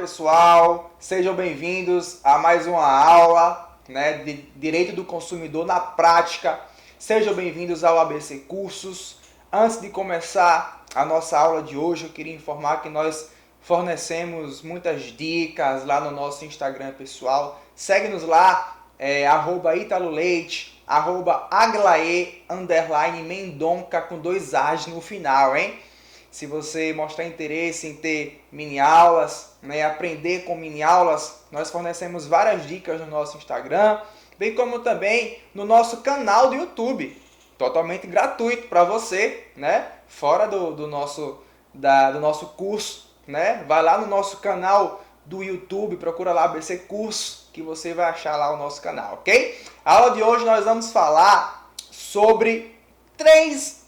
pessoal, sejam bem-vindos a mais uma aula, de Direito do Consumidor na Prática. Sejam bem-vindos ao ABC Cursos. Antes de começar a nossa aula de hoje, eu queria informar que nós fornecemos muitas dicas lá no nosso Instagram pessoal. Segue-nos lá, @italoleite, @aglae_mendonca com 2 A's no final, hein? Se você mostrar interesse em ter mini-aulas, aprender com mini-aulas, nós fornecemos várias dicas no nosso Instagram, bem como também no nosso canal do YouTube, totalmente gratuito para você, fora do nosso curso, vai lá no nosso canal do YouTube, procura lá ABC Curso, que você vai achar lá o nosso canal, ok? A aula de hoje nós vamos falar sobre três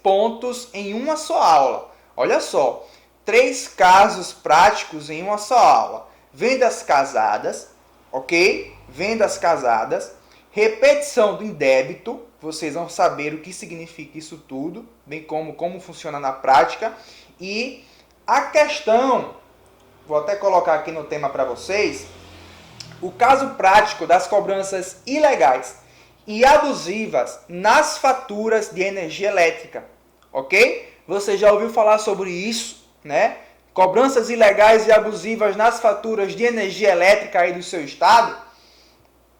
pontos em uma só aula. Olha só, 3 casos práticos em uma só aula. Vendas casadas, ok? Vendas casadas, repetição do indébito, vocês vão saber o que significa isso tudo, bem como funciona na prática. E a questão, vou até colocar aqui no tema para vocês, o caso prático das cobranças ilegais e abusivas nas faturas de energia elétrica, ok? Você já ouviu falar sobre isso, Cobranças ilegais e abusivas nas faturas de energia elétrica aí do seu estado?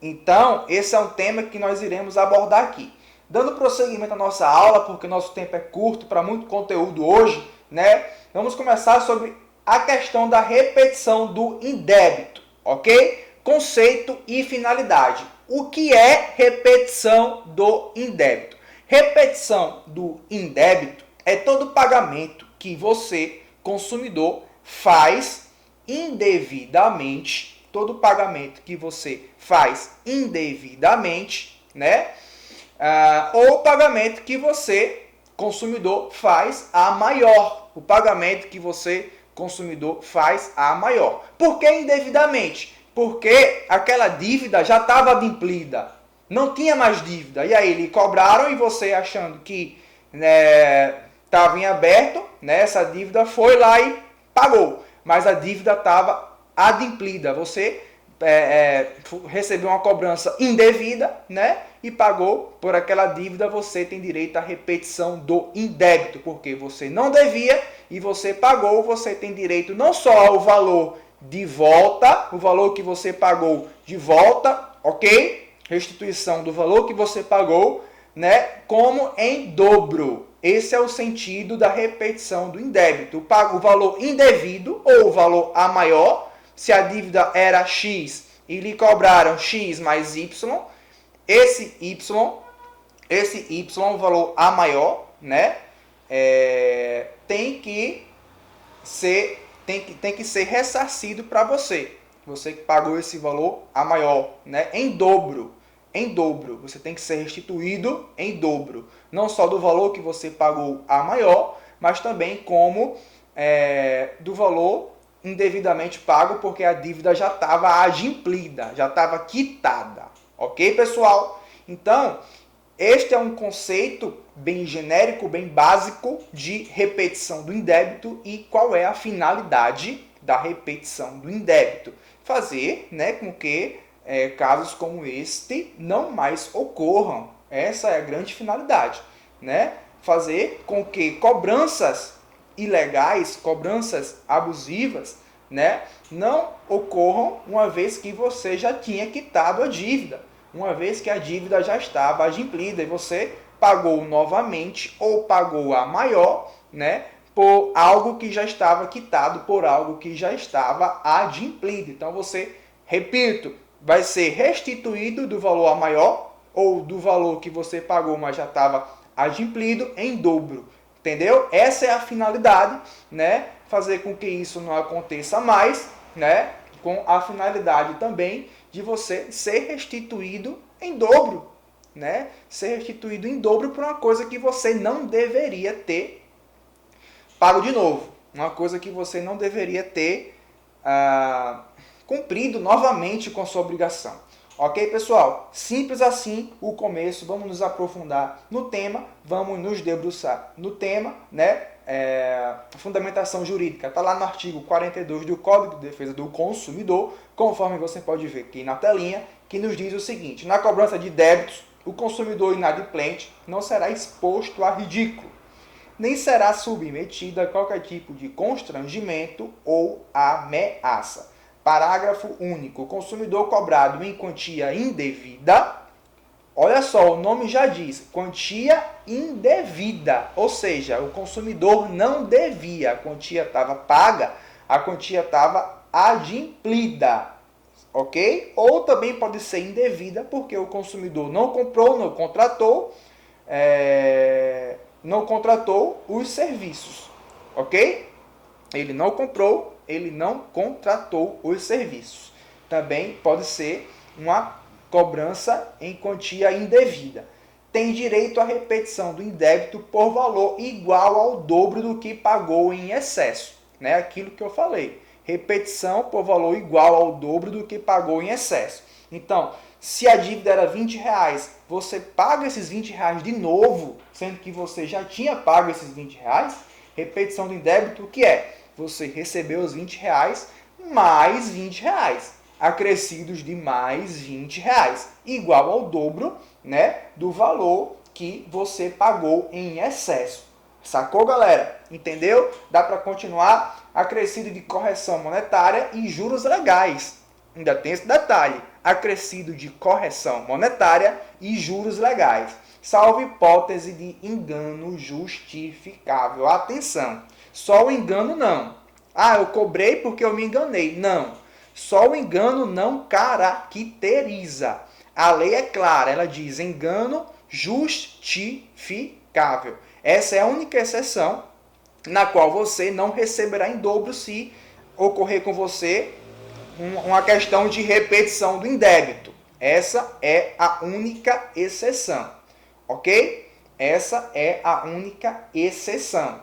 Então, esse é um tema que nós iremos abordar aqui. Dando prosseguimento à nossa aula, porque nosso tempo é curto para muito conteúdo hoje, Vamos começar sobre a questão da repetição do indébito, ok? Conceito e finalidade. O que é repetição do indébito? Repetição do indébito é todo pagamento que você, consumidor, faz indevidamente, todo pagamento que você faz indevidamente, ou pagamento que você, consumidor, faz a maior. O pagamento que você, consumidor, faz a maior. Por que indevidamente? Porque aquela dívida já estava adimplida, não tinha mais dívida. E aí lhe cobraram e você achando que estava em aberto, essa dívida foi lá e pagou. Mas a dívida estava adimplida. Você recebeu uma cobrança indevida, e pagou por aquela dívida. Você tem direito à repetição do indébito, porque você não devia e você pagou. Você tem direito não só ao valor de volta, o valor que você pagou de volta, ok? Restituição do valor que você pagou, como em dobro. Esse é o sentido da repetição do indébito. O valor indevido ou o valor a maior, se a dívida era X e lhe cobraram X mais Y, esse Y, o valor a maior, tem que ser ressarcido para você. Você que pagou esse valor a maior, em dobro. Em dobro. Você tem que ser restituído em dobro. Não só do valor que você pagou a maior, mas também como do valor indevidamente pago, porque a dívida já estava adimplida, já estava quitada. Ok, pessoal? Então, este é um conceito bem genérico, bem básico de repetição do indébito. E qual é a finalidade da repetição do indébito? Fazer com que casos como este não mais ocorram. Essa é a grande finalidade. Fazer com que cobranças ilegais, cobranças abusivas, não ocorram, uma vez que você já tinha quitado a dívida, uma vez que a dívida já estava adimplida e você pagou novamente ou pagou a maior, por algo que já estava quitado, por algo que já estava adimplido. Então você, repito, vai ser restituído do valor a maior ou do valor que você pagou, mas já estava adimplido em dobro. Entendeu? Essa é a finalidade, fazer com que isso não aconteça mais, com a finalidade também de você ser restituído em dobro, Ser restituído em dobro por uma coisa que você não deveria ter pago de novo, uma coisa que você não deveria ter cumprido novamente com sua obrigação. Ok, pessoal? Simples assim o começo. Vamos nos aprofundar no tema, vamos nos debruçar no tema, fundamentação jurídica, está lá no artigo 42 do Código de Defesa do Consumidor, conforme você pode ver aqui na telinha, que nos diz o seguinte: na cobrança de débitos, o consumidor inadimplente não será exposto a ridículo, nem será submetido a qualquer tipo de constrangimento ou ameaça. Parágrafo único. O consumidor cobrado em quantia indevida, olha só, o nome já diz, quantia indevida, ou seja, o consumidor não devia, a quantia estava paga, a quantia estava adimplida, ok? Ou também pode ser indevida, porque o consumidor não comprou, não contratou os serviços, ok? Ele não comprou, ele não contratou os serviços. Também pode ser uma cobrança em quantia indevida. Tem direito à repetição do indébito por valor igual ao dobro do que pagou em excesso. Né? Aquilo que eu falei. Repetição por valor igual ao dobro do que pagou em excesso. Então, se a dívida era R$20, você paga esses R$20 de novo, sendo que você já tinha pago esses R$20. Repetição do indébito, o que é? Você recebeu os R$20 mais R$20, acrescidos de mais R$20, igual ao dobro, né, do valor que você pagou em excesso. Sacou, galera? Entendeu? Dá para continuar. Acrescido de correção monetária e juros legais. Ainda tem esse detalhe. Acrescido de correção monetária e juros legais. Salvo hipótese de engano justificável. Atenção! Só o engano não. Ah, eu cobrei porque eu me enganei. Não. Só o engano não caracteriza. A lei é clara. Ela diz engano justificável. Essa é a única exceção na qual você não receberá em dobro se ocorrer com você uma questão de repetição do indébito. Essa é a única exceção, ok? Essa é a única exceção.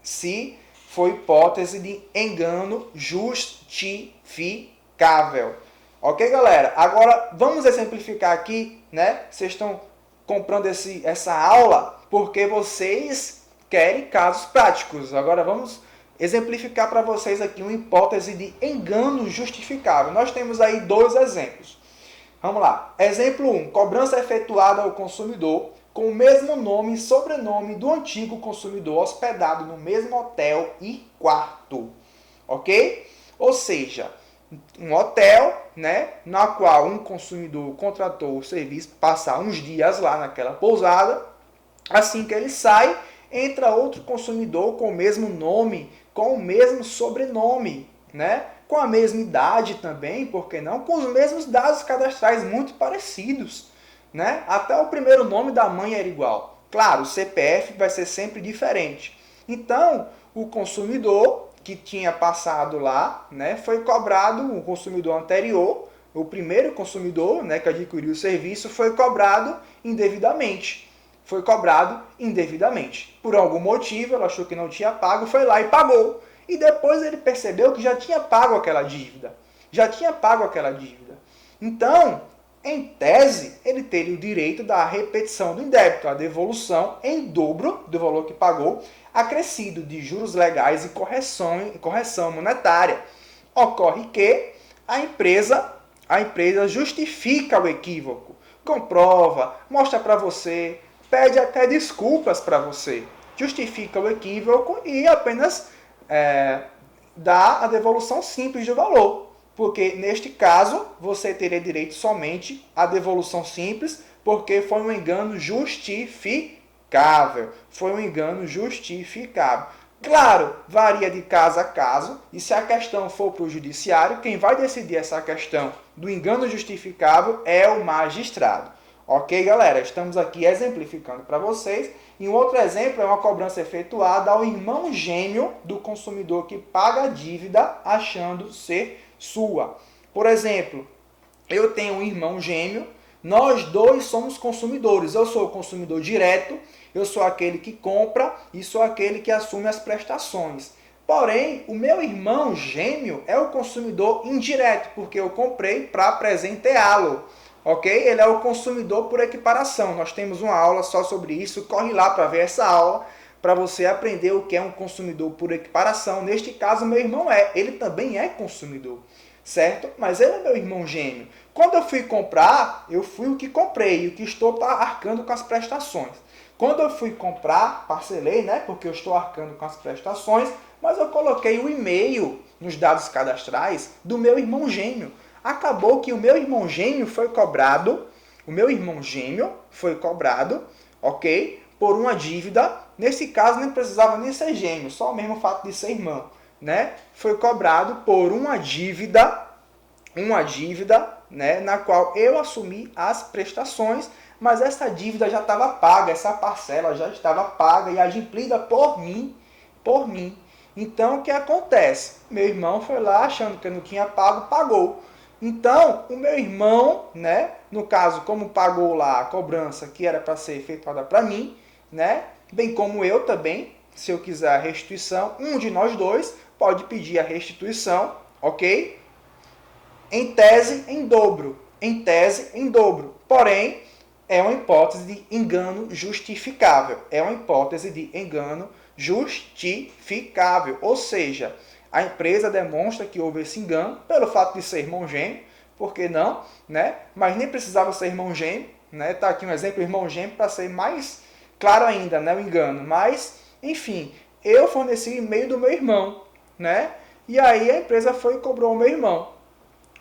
Se for hipótese de engano justificável. Ok, galera? Agora, vamos exemplificar aqui, né? Vocês estão comprando essa aula porque vocês querem casos práticos. Agora, vamos exemplificar para vocês aqui uma hipótese de engano justificável. Nós temos aí 2 exemplos. Vamos lá. Exemplo 1. Cobrança efetuada ao consumidor com o mesmo nome e sobrenome do antigo consumidor hospedado no mesmo hotel e quarto. Ok? Ou seja, um hotel, né, na qual um consumidor contratou o serviço, passar uns dias lá naquela pousada. Assim que ele sai, entra outro consumidor com o mesmo nome, com o mesmo sobrenome, né? Com a mesma idade também, por que não? Com os mesmos dados cadastrais muito parecidos, né? Até o primeiro nome da mãe era igual. Claro, o CPF vai ser sempre diferente. Então, o consumidor que tinha passado lá, né, foi cobrado, o consumidor anterior, o primeiro consumidor, né, que adquiriu o serviço, foi cobrado indevidamente. Foi cobrado indevidamente. Por algum motivo, ela achou que não tinha pago, foi lá e pagou. E depois ele percebeu que já tinha pago aquela dívida. Então, em tese, ele teria o direito da repetição do indébito, a devolução em dobro do valor que pagou, acrescido de juros legais e correção monetária. Ocorre que a empresa justifica o equívoco, comprova, mostra para você, pede até desculpas para você, justifica o equívoco e apenas dá a devolução simples do valor. Porque, neste caso, você teria direito somente à devolução simples, porque foi um engano justificável. Claro, varia de caso a caso, e se a questão for para o judiciário, quem vai decidir essa questão do engano justificável é o magistrado. Ok, galera? Estamos aqui exemplificando para vocês. E um outro exemplo é uma cobrança efetuada ao irmão gêmeo do consumidor que paga a dívida achando ser sua. Por exemplo, eu tenho um irmão gêmeo, nós dois somos consumidores. Eu sou o consumidor direto, eu sou aquele que compra e sou aquele que assume as prestações. Porém, o meu irmão gêmeo é o consumidor indireto, porque eu comprei para presenteá-lo. Ok? Ele é o consumidor por equiparação. Nós temos uma aula só sobre isso, corre lá para ver essa aula, para você aprender o que é um consumidor por equiparação. Neste caso, meu irmão ele também é consumidor, certo? Mas ele é meu irmão gêmeo. Quando eu fui comprar, eu fui o que comprei, o que estou arcando com as prestações. Quando eu fui comprar, parcelei, né? Porque eu estou arcando com as prestações, mas eu coloquei o e-mail nos dados cadastrais do meu irmão gêmeo. Acabou que o meu irmão gêmeo foi cobrado, ok? Por uma dívida. Nesse caso, nem precisava nem ser gêmeo, só o mesmo fato de ser irmão, né? Foi cobrado por uma dívida, né, na qual eu assumi as prestações, mas essa dívida já estava paga, essa parcela já estava paga e adimplida por mim. Então, o que acontece? Meu irmão foi lá achando que eu não tinha pago, pagou. Então, o meu irmão, né, no caso, como pagou lá a cobrança que era para ser efetuada para mim, né, bem como eu também, se eu quiser a restituição, um de nós dois pode pedir a restituição, ok? Em tese, em dobro. Porém, é uma hipótese de engano justificável. Ou seja, a empresa demonstra que houve esse engano pelo fato de ser irmão gêmeo, por que não, né? Mas nem precisava ser irmão gêmeo, né? Tá aqui um exemplo, irmão gêmeo, para ser mais claro ainda, né, o engano. Mas, enfim, eu forneci o e-mail do meu irmão, né? E aí a empresa foi e cobrou o meu irmão,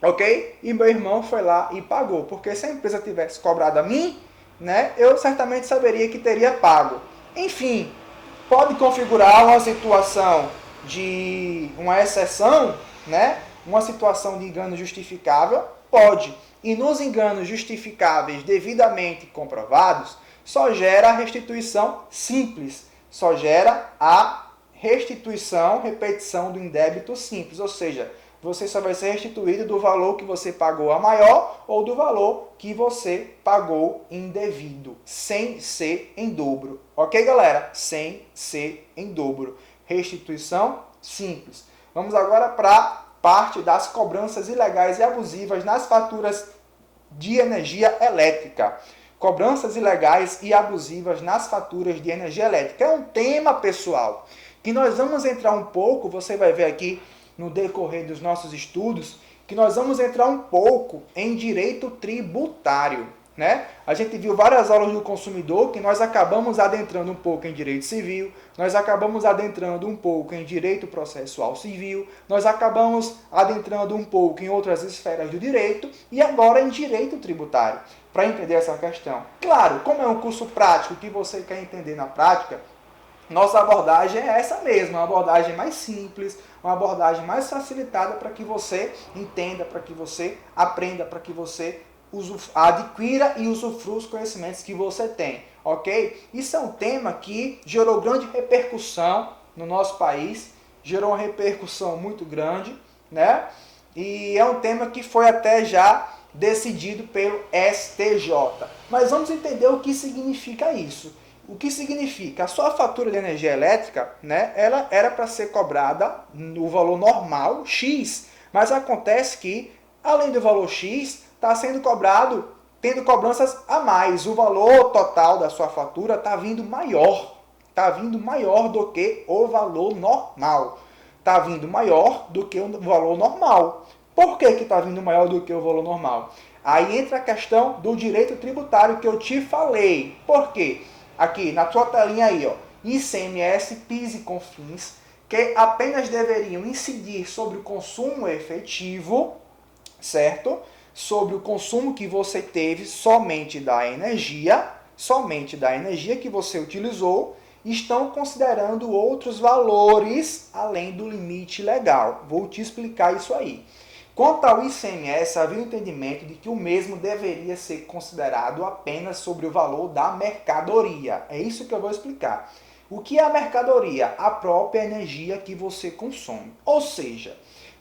ok? E meu irmão foi lá e pagou, porque se a empresa tivesse cobrado a mim, né, eu certamente saberia que teria pago. Enfim, pode configurar uma situação de uma exceção, né? Uma situação de engano justificável, pode. E nos enganos justificáveis devidamente comprovados, só gera a restituição simples. Só gera a repetição do indébito simples. Ou seja, você só vai ser restituído do valor que você pagou a maior ou do valor que você pagou indevido, sem ser em dobro. Ok, galera? Sem ser em dobro. Restituição simples. Vamos agora para a parte das cobranças ilegais e abusivas nas faturas de energia elétrica. Cobranças ilegais e abusivas nas faturas de energia elétrica. É um tema, pessoal, que nós vamos entrar um pouco, você vai ver aqui no decorrer dos nossos estudos, que nós vamos entrar um pouco em direito tributário, né? A gente viu várias aulas do consumidor que nós acabamos adentrando um pouco em direito civil, nós acabamos adentrando um pouco em direito processual civil, nós acabamos adentrando um pouco em outras esferas do direito e agora em direito tributário, para entender essa questão. Claro, como é um curso prático que você quer entender na prática, nossa abordagem é essa mesma, uma abordagem mais simples, uma abordagem mais facilitada para que você entenda, para que você aprenda, para que você adquira e usufrua os conhecimentos que você tem, ok? Isso é um tema que gerou grande repercussão no nosso país, gerou uma repercussão muito grande, né? E é um tema que foi até já decidido pelo STJ. Mas vamos entender o que significa isso. O que significa? A sua fatura de energia elétrica, né, ela era para ser cobrada no valor normal, X, mas acontece que, além do valor X, está sendo cobrado, tendo cobranças a mais. O valor total da sua fatura está vindo maior do que o valor normal. Está vindo maior do que o valor normal. Por que está vindo maior do que o valor normal? Aí entra a questão do direito tributário que eu te falei. Por quê? Aqui na tua telinha aí, ó, ICMS, PIS e COFINS, que apenas deveriam incidir sobre o consumo efetivo, certo? Sobre o consumo que você teve somente da energia que você utilizou, estão considerando outros valores além do limite legal. Vou te explicar isso aí. Quanto ao ICMS, havia o entendimento de que o mesmo deveria ser considerado apenas sobre o valor da mercadoria. É isso que eu vou explicar. O que é a mercadoria? A própria energia que você consome. Ou seja,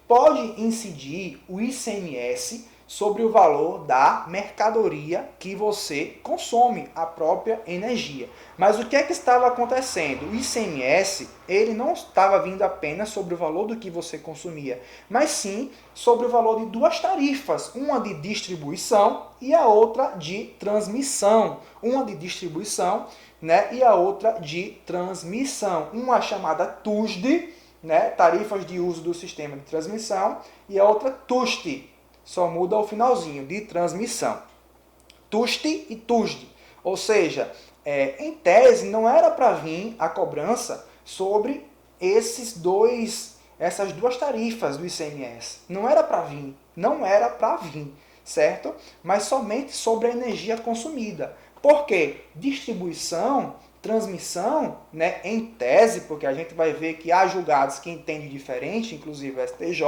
pode incidir o ICMS sobre o valor da mercadoria que você consome, a própria energia. Mas o que é que estava acontecendo? O ICMS, ele não estava vindo apenas sobre o valor do que você consumia, mas sim sobre o valor de duas tarifas, uma de distribuição e a outra de transmissão. Uma de distribuição, né, e a outra de transmissão. Uma chamada TUSD, né, tarifas de uso do sistema de transmissão, e a outra TUST, só muda o finalzinho, de transmissão. TUST e TUSD. Ou seja, em tese, não era para vir a cobrança sobre essas duas tarifas do ICMS. Não era para vir, certo? Mas somente sobre a energia consumida. Por quê? Distribuição, transmissão, né, em tese, porque a gente vai ver que há julgados que entendem diferente, inclusive o STJ,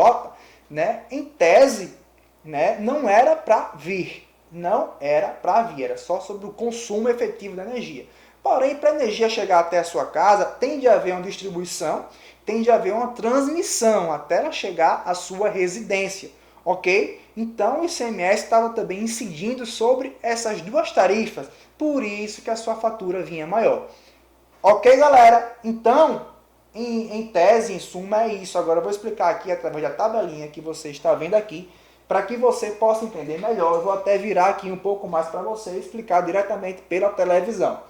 né, em tese, né, não era para vir. Não era para vir, era só sobre o consumo efetivo da energia. Porém, para a energia chegar até a sua casa, tem de haver uma distribuição, tem de haver uma transmissão até ela chegar à sua residência, ok? Então, o ICMS estava também incidindo sobre essas duas tarifas, por isso que a sua fatura vinha maior. Ok, galera? Então, em tese, em suma, é isso. Agora eu vou explicar aqui através da tabelinha que você está vendo aqui, para que você possa entender melhor. Eu vou até virar aqui um pouco mais para você e explicar diretamente pela televisão.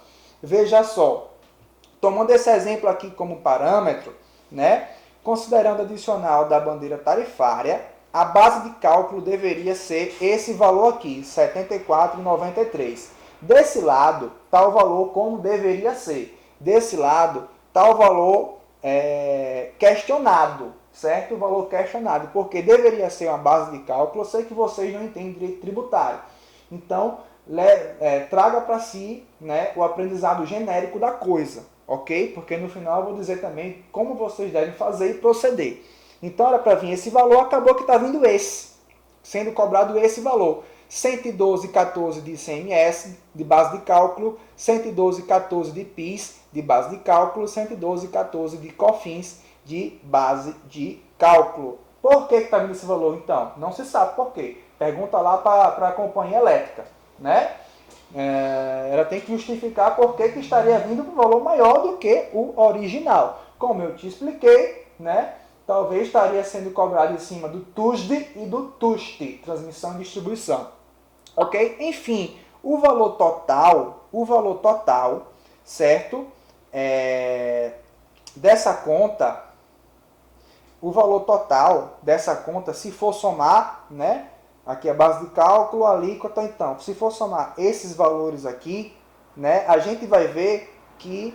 Veja só, tomando esse exemplo aqui como parâmetro, né, considerando o adicional da bandeira tarifária, a base de cálculo deveria ser esse valor aqui, R$ 74,93. Desse lado está o valor como deveria ser. Desse lado está o valor questionado, certo? O valor questionado, porque deveria ser uma base de cálculo. Eu sei que vocês não entendem direito tributário. Então, traga para si, né, o aprendizado genérico da coisa, ok? Porque no final eu vou dizer também como vocês devem fazer e proceder. Então era para vir esse valor, acabou que está vindo sendo cobrado esse valor. 112,14 de ICMS, de base de cálculo, 112,14 de PIS, de base de cálculo, 112,14 de COFINS, de base de cálculo. Por que está vindo esse valor, então? Não se sabe por quê. Pergunta lá para a companhia elétrica, né? Ela tem que justificar por que estaria vindo um valor maior do que o original. Como eu te expliquei, né? Talvez estaria sendo cobrado em cima do TUSD e do TUST, transmissão e distribuição. Ok? Enfim, o valor total, certo? Dessa conta, o valor total dessa conta, se for somar, né? Aqui a base de cálculo, a alíquota, então, se for somar esses valores aqui, né? A gente vai ver que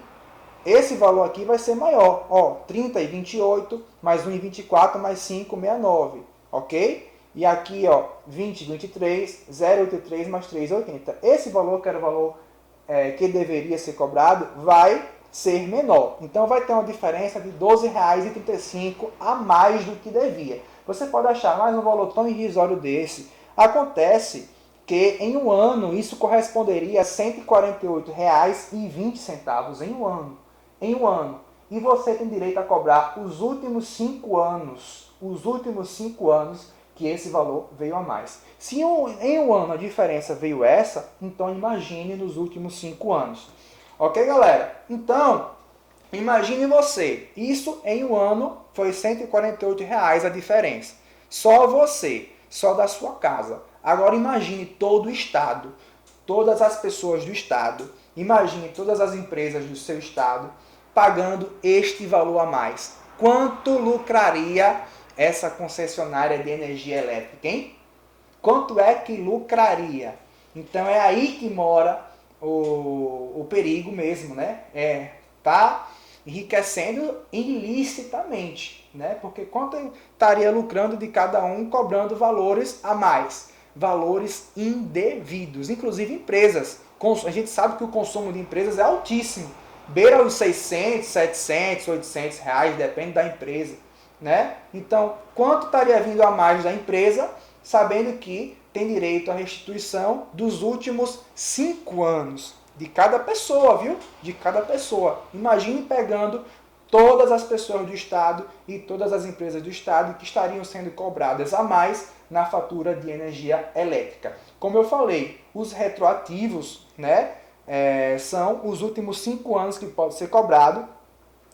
esse valor aqui vai ser maior, ó, 30,28 mais 1,24 mais 5,69, ok? E aqui, ó, 20,23, 0,83 mais 3,80. Esse valor, que era o valor que deveria ser cobrado, vai ser menor. Então vai ter uma diferença de R$ 12,35 a mais do que devia. Você pode achar mais um valor tão irrisório desse. Acontece que em um ano isso corresponderia a R$ 148,20 em um ano. Em um ano. E você tem direito a cobrar os últimos 5 anos. Os últimos 5 anos que esse valor veio a mais. Se em um ano a diferença veio essa, então imagine nos últimos 5 anos. Ok, galera? Então, imagine você. Isso em um ano foi R$ 148,00 a diferença. Só você, só da sua casa. Agora imagine todo o estado, todas as pessoas do estado, imagine todas as empresas do seu estado pagando este valor a mais. Quanto lucraria essa concessionária de energia elétrica, hein? Quanto é que lucraria? Então é aí que mora o perigo mesmo, né? Tá enriquecendo ilicitamente, né? Porque quanto estaria lucrando de cada um cobrando valores a mais? Valores indevidos. Inclusive empresas. A gente sabe que o consumo de empresas é altíssimo. Beira os 600, 700, 800 reais, depende da empresa, né? Então, quanto estaria vindo a mais da empresa, sabendo que tem direito à restituição dos últimos 5 anos de cada pessoa, viu? De cada pessoa. Imagine pegando todas as pessoas do estado e todas as empresas do estado que estariam sendo cobradas a mais na fatura de energia elétrica. Como eu falei, os retroativos, né, são os últimos 5 anos que pode ser cobrado,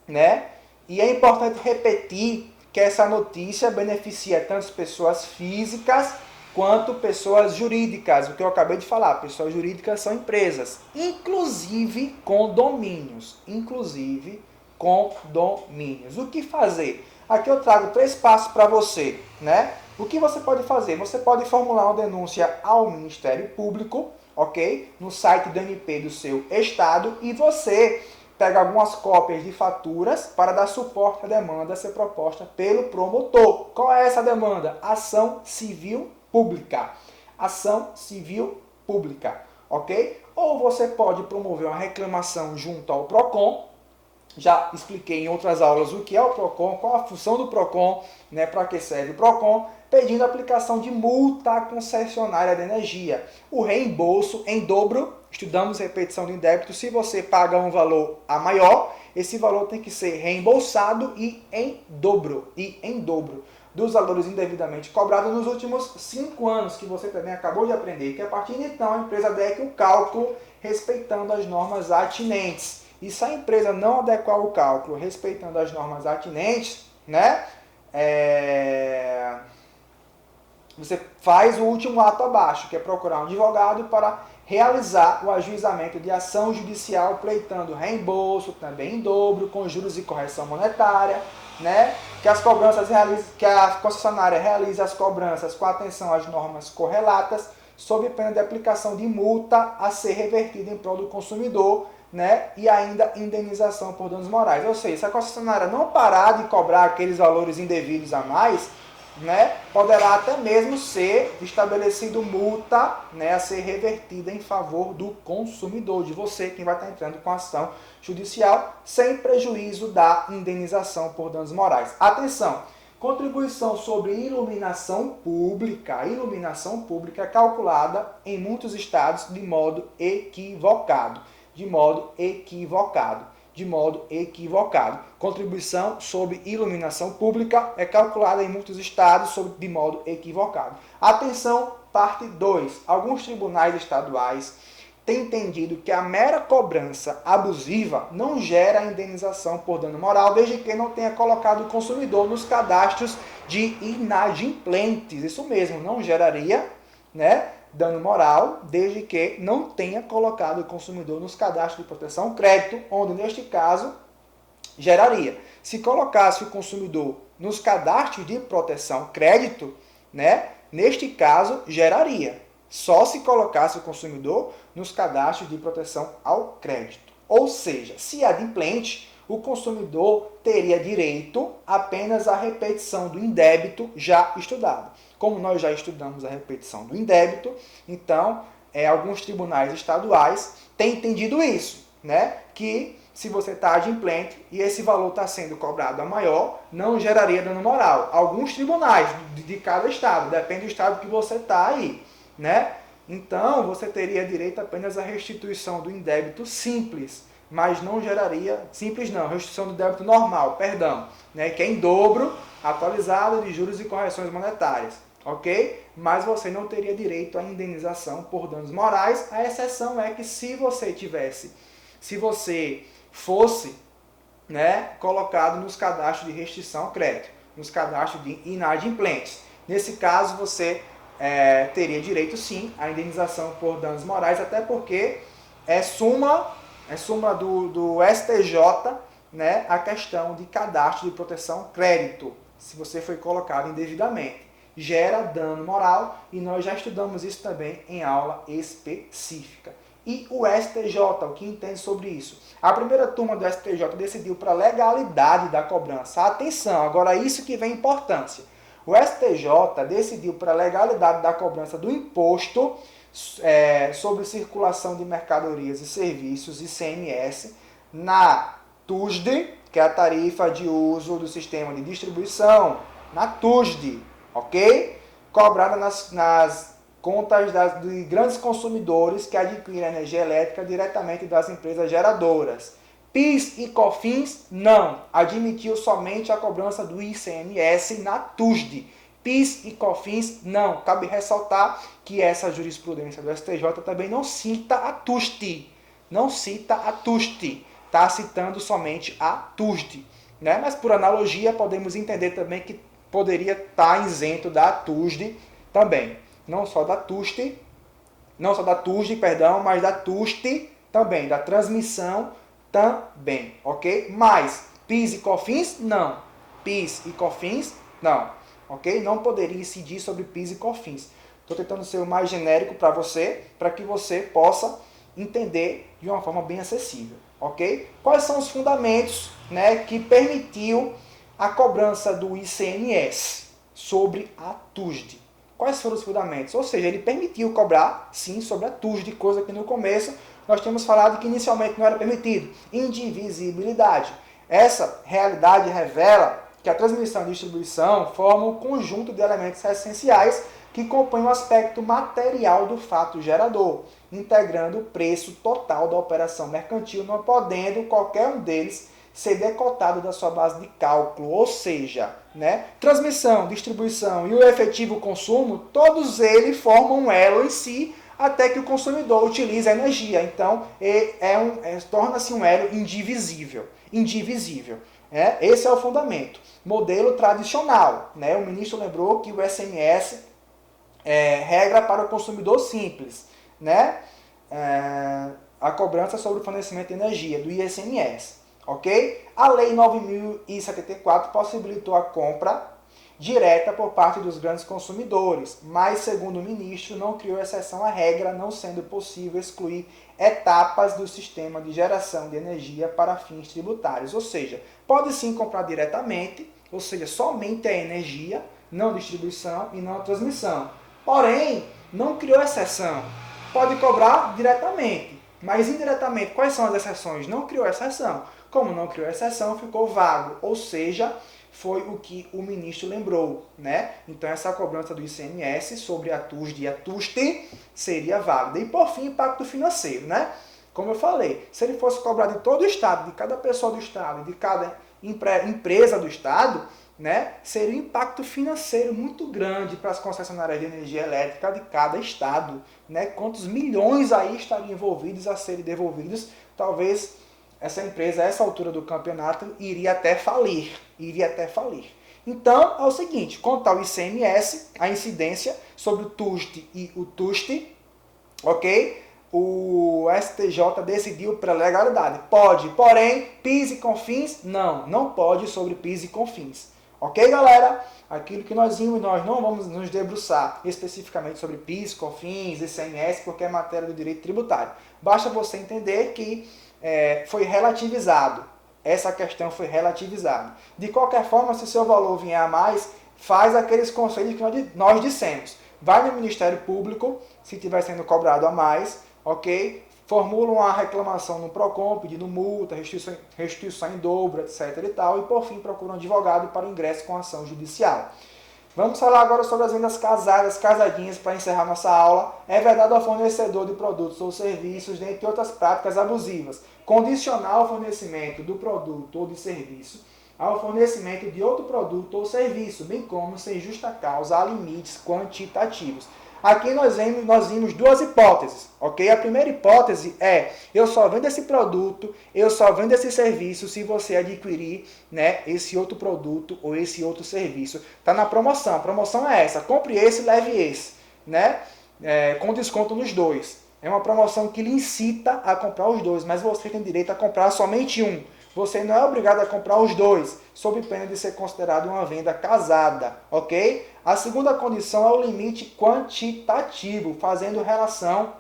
né? E é importante repetir que essa notícia beneficia tanto pessoas físicas quanto pessoas jurídicas. O que eu acabei de falar, pessoas jurídicas são empresas, inclusive condomínios. Inclusive condomínios. O que fazer? Aqui eu trago 3 passos para você, né? O que você pode fazer? Você pode formular uma denúncia ao Ministério Público, ok? No site do MP do seu estado, e você pega algumas cópias de faturas para dar suporte à demanda a ser proposta pelo promotor. Qual é essa demanda? Ação civil pública. Ação civil pública, ok? Ou você pode promover uma reclamação junto ao PROCON. Já expliquei em outras aulas o que é o PROCON, qual a função do PROCON, né, para que serve o PROCON, pedindo a aplicação de multa à concessionária de energia. O reembolso em dobro, estudamos repetição de débito, se você paga um valor a maior, esse valor tem que ser reembolsado e em dobro dos valores indevidamente cobrados nos últimos 5 anos, que você também acabou de aprender, que a partir de então a empresa adequa o cálculo respeitando as normas atinentes. E se a empresa não adequar o cálculo respeitando as normas atinentes, né, você faz o último ato abaixo, que é procurar um advogado para realizar o ajuizamento de ação judicial pleitando reembolso, também em dobro, com juros e correção monetária, né, que a concessionária realize as cobranças com atenção às normas correlatas, sob pena de aplicação de multa a ser revertida em prol do consumidor, né, e ainda indenização por danos morais. Ou seja, se a concessionária não parar de cobrar aqueles valores indevidos a mais, né, poderá até mesmo ser estabelecido multa, né, a ser revertida em favor do consumidor, de você, quem vai estar entrando com ação judicial, sem prejuízo da indenização por danos morais. Atenção! Contribuição sobre iluminação pública. A iluminação pública é calculada em muitos estados de modo equivocado. De modo equivocado. De modo equivocado. Contribuição sobre iluminação pública é calculada em muitos estados de modo equivocado. Atenção, parte 2. Alguns tribunais estaduais têm entendido que a mera cobrança abusiva não gera indenização por dano moral, desde que não tenha colocado o consumidor nos cadastros de inadimplentes. Isso mesmo, não geraria, né, dano moral, desde que não tenha colocado o consumidor nos cadastros de proteção crédito, onde neste caso geraria. Se colocasse o consumidor nos cadastros de proteção crédito, né, neste caso geraria. Só se colocasse o consumidor nos cadastros de proteção ao crédito. Ou seja, se adimplente, o consumidor teria direito apenas à repetição do indébito já estudado. Como nós já estudamos a repetição do indébito, então alguns tribunais estaduais têm entendido isso, né? Que se você está adimplente e esse valor está sendo cobrado a maior, não geraria dano moral. Alguns tribunais de cada estado, depende do estado que você está aí, né? Então, você teria direito apenas à restituição do indébito simples, mas não geraria, simples não, restituição do débito normal, perdão, né, que é em dobro, atualizado de juros e correções monetárias, ok? Mas você não teria direito à indenização por danos morais, a exceção é que se você fosse, né, colocado nos cadastros de restrição ao crédito, nos cadastros de inadimplentes. Nesse caso, você teria direito sim à indenização por danos morais, até porque é súmula do STJ, né, a questão de cadastro de proteção crédito, se você foi colocado indevidamente. Gera dano moral e nós já estudamos isso também em aula específica. E o STJ, o que entende sobre isso? A primeira turma do STJ decidiu para a legalidade da cobrança. Atenção, agora isso que vem importância. O STJ decidiu para a legalidade da cobrança do imposto sobre circulação de mercadorias e serviços, ICMS, na TUSD, que é a tarifa de uso do sistema de distribuição, na TUSD, ok? Cobrada nas contas de grandes consumidores que adquirem energia elétrica diretamente das empresas geradoras. PIS e COFINS não, admitiu somente a cobrança do ICMS na TUSD, PIS e COFINS, não. Cabe ressaltar que essa jurisprudência do STJ também não cita a TUST. Não cita a TUST. Está citando somente a TUST. Né? Mas por analogia podemos entender também que poderia estar isento da TUSD também. Não só da TUST, mas da TUST também, da transmissão também, ok? Mas PIS e COFINS, não. PIS e COFINS, não, ok? Não poderia incidir sobre PIS e COFINS. Estou tentando ser o mais genérico para que você possa entender de uma forma bem acessível, ok? Quais são os fundamentos, né, que permitiu a cobrança do ICMS sobre a TUSD? Quais foram os fundamentos? Ou seja, ele permitiu cobrar, sim, sobre a TUSD, coisa que no começo nós tínhamos falado que inicialmente não era permitido. Indivisibilidade. Essa realidade revela que a transmissão e distribuição formam um conjunto de elementos essenciais que compõem o aspecto material do fato gerador, integrando o preço total da operação mercantil, não podendo qualquer um deles ser decotado da sua base de cálculo, ou seja, né, transmissão, distribuição e o efetivo consumo, todos eles formam um elo em si até que o consumidor utilize a energia. Então, torna-se um elo indivisível. Esse é o fundamento. Modelo tradicional. Né? O ministro lembrou que o SMS é regra para o consumidor simples. Né? A cobrança sobre o fornecimento de energia, do ICMS. Ok? A Lei 9.074 possibilitou a compra direta por parte dos grandes consumidores, mas, segundo o ministro, não criou exceção à regra, não sendo possível excluir etapas do sistema de geração de energia para fins tributários. Ou seja, pode sim comprar diretamente, ou seja, somente a energia, não distribuição e não a transmissão. Porém, não criou exceção. Pode cobrar diretamente, mas indiretamente, quais são as exceções? Não criou exceção. Como não criou exceção, ficou vago, ou seja, foi o que o ministro lembrou, né? Então essa cobrança do ICMS sobre a TUSD e a TUST seria válida. E por fim, impacto financeiro, né? Como eu falei, se ele fosse cobrar de todo o Estado, de cada pessoa do Estado, de cada empresa do Estado, né, seria um impacto financeiro muito grande para as concessionárias de energia elétrica de cada Estado, né? Quantos milhões aí estariam envolvidos a serem devolvidos, talvez essa empresa, a essa altura do campeonato, iria até falir. Então, é o seguinte, quanto ao ICMS, a incidência sobre o TUST e o TUST, ok? O STJ decidiu pela legalidade. Pode, porém, PIS e COFINS, não pode sobre PIS e COFINS. Ok, galera? Aquilo que nós vimos, nós não vamos nos debruçar especificamente sobre PIS, COFINS, ICMS, porque é matéria do direito tributário. Basta você entender que foi relativizado. Essa questão foi relativizada. De qualquer forma, se o seu valor vier a mais, faz aqueles conselhos que nós dissemos. Vai no Ministério Público, se estiver sendo cobrado a mais, ok? Formula uma reclamação no PROCON, pedindo multa, restituição em dobro, etc. e tal. E, por fim, procura um advogado para o ingresso com ação judicial. Vamos falar agora sobre as vendas casadas, casadinhas, para encerrar nossa aula. É vedado ao fornecedor de produtos ou serviços, dentre outras práticas abusivas, condicionar o fornecimento do produto ou de serviço ao fornecimento de outro produto ou serviço, bem como, sem justa causa, a limites quantitativos. Aqui nós vimos duas hipóteses, ok? A primeira hipótese é, eu só vendo esse produto, eu só vendo esse serviço se você adquirir, né, esse outro produto ou esse outro serviço. Está na promoção. A promoção é essa, compre esse, leve esse, né? Com desconto nos dois. É uma promoção que lhe incita a comprar os dois, mas você tem direito a comprar somente um. Você não é obrigado a comprar os dois, sob pena de ser considerado uma venda casada, ok? A segunda condição é o limite quantitativo, fazendo relação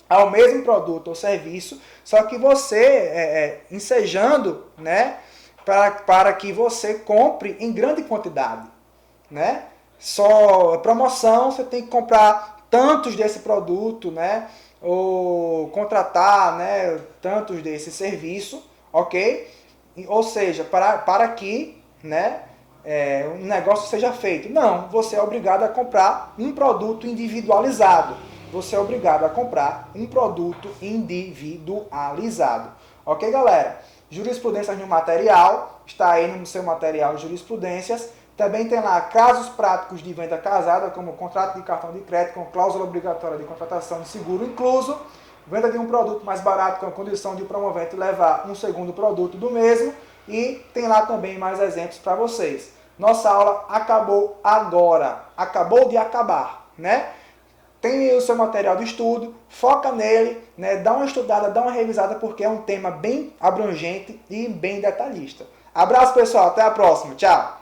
ao mesmo produto ou serviço, só que você ensejando, né, para que você compre em grande quantidade, né? Só promoção, você tem que comprar tantos desse produto, né? Ou contratar, né, tantos desse serviço, ok? Ou seja, para que, né, um negócio seja feito. Não, você é obrigado a comprar um produto individualizado. Você é obrigado a comprar um produto individualizado. Ok, galera? Jurisprudências no material, está aí no seu material Jurisprudências. Também tem lá casos práticos de venda casada, como contrato de cartão de crédito com cláusula obrigatória de contratação de seguro incluso, venda de um produto mais barato com a condição de o promovente levar um segundo produto do mesmo, e tem lá também mais exemplos para vocês. Nossa aula acabou agora, acabou de acabar, né? Tem o seu material de estudo, foca nele, né? Dá uma estudada, dá uma revisada, porque é um tema bem abrangente e bem detalhista. Abraço, pessoal, até a próxima, tchau!